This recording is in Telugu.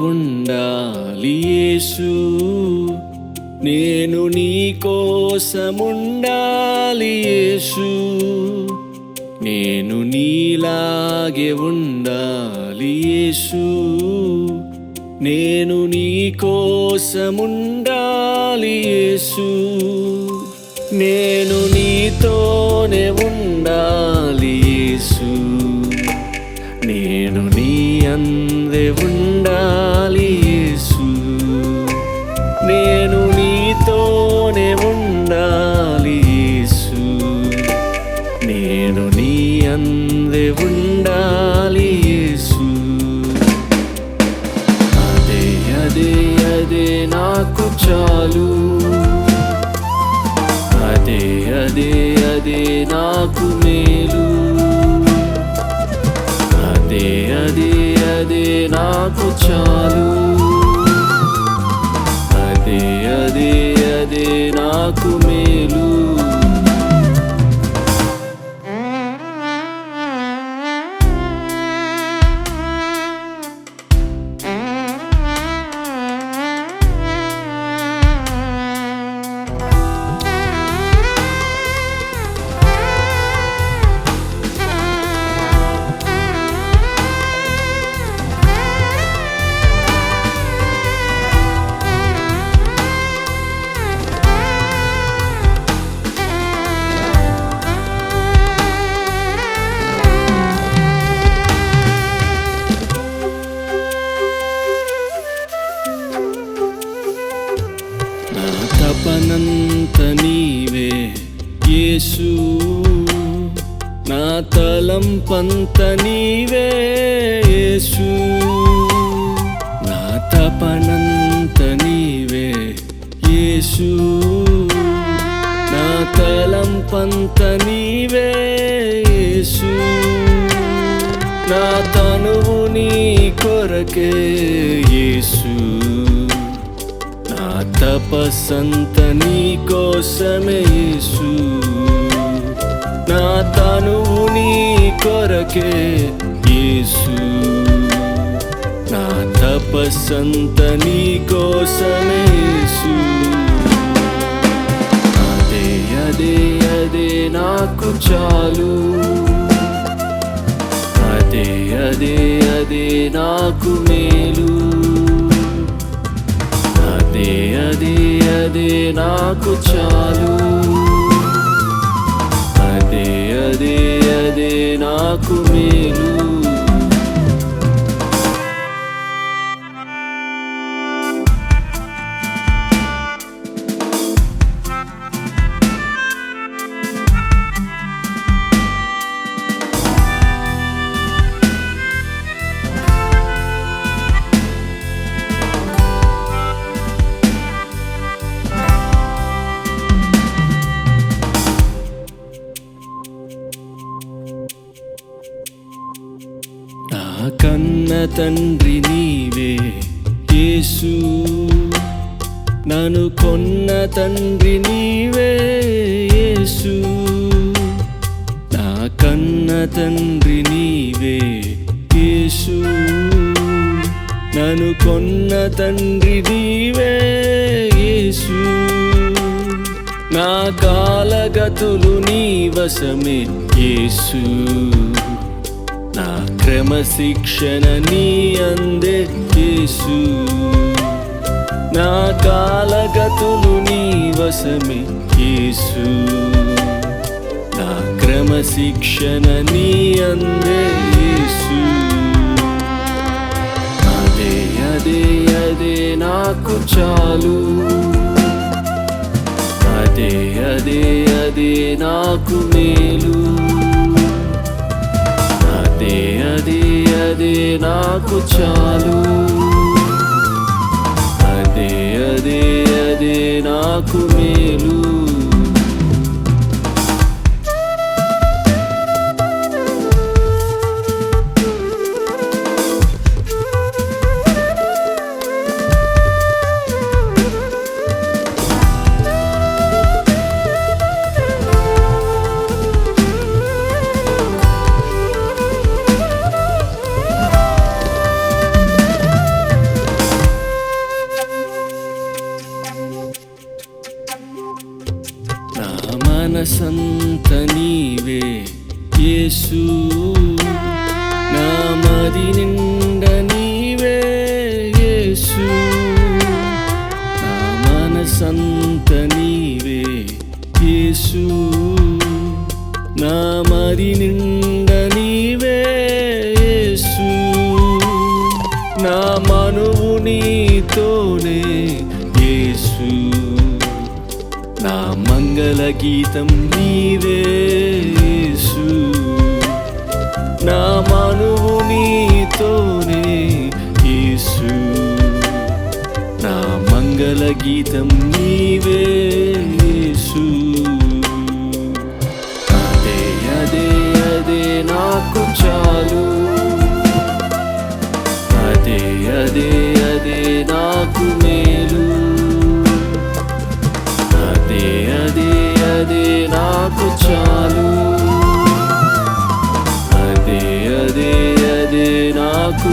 ఉండాలి యేసు, నేను నీ కోసముండాలి యేసు, నేను నీలాగే ఉండాలి యేసు, నేను నీ కోసముండాలి యేసు, నేను నీతోనే ఉండాలి యేసు, నేను నీ అందే ఉండాలి యేసు, నేను నీతోనే ఉండాలి యేసు, నేను నీ అందే ఉండాలి యేసు. అదే అదే అదే నాకు చాలు, అదే అదే అదే నాకు మేలు, అదే అదే అదే నాకు చాలు, అదే అదే అదే నాకు మేలు. తపనంత నీవే యేసు, నా తలంపంత నీవే యేసు, నా తపనంత నీవే యేసు, నా తలంపంత నీవే యేసు, నా తనువు నీ కొరకే యేసు, నా తపస్సంత నీ కోసమే యేసు, నా తనువు నీ కొరకే యేసు, నా తపస్సంత నీ కోసమే యేసు. అదే అదే అదే నాకు చాలు, అదే అదే అదే నాకు మేలు, అదే అదే అదే నాకు చాలు, అదే అదే అదే నాకు మేలు. నా కన్న తండ్రి నీవే యేసు, నన్ను కొన్న తండ్రి నీవే యేసు, నా కన్న తండ్రి నీవే యేసు, నన్ను కొన్న తండ్రి నీవే యేసు, నా కాలగతులు నీ వశమే యేసు, నా క్రమశిక్షణ నీ అందే యేసు, నా కాలగతులు నీ వశమే యేసు, నా క్రమశిక్షణ నీ అందే యేసు. అదే అదే అదే నాకు చాలు, అదే అదే అదే నాకు మేలు, అదే అదే అదే నాకు చాలు, అదే అదే అదే నాకు మేలు. మనసంత నీవే యేసు, నా మది నిండ నీవే యేసు, నా మనసంత నీవే యేసు, నా మది నిండ నీవే యేసు, నా మనువు నీతోనే యేసు, నా మంగళ గీతం నీవే యేసు, నా మనువు నీతోనే యేసు, నా మంగళ గీతం నీవే యేసు. అదే అదే అదే నాకు చాలు, అదే అదే అదే నాకు మేలు, అదే అదే అదే నాకు చాలు, అదే అదే అదే నాకు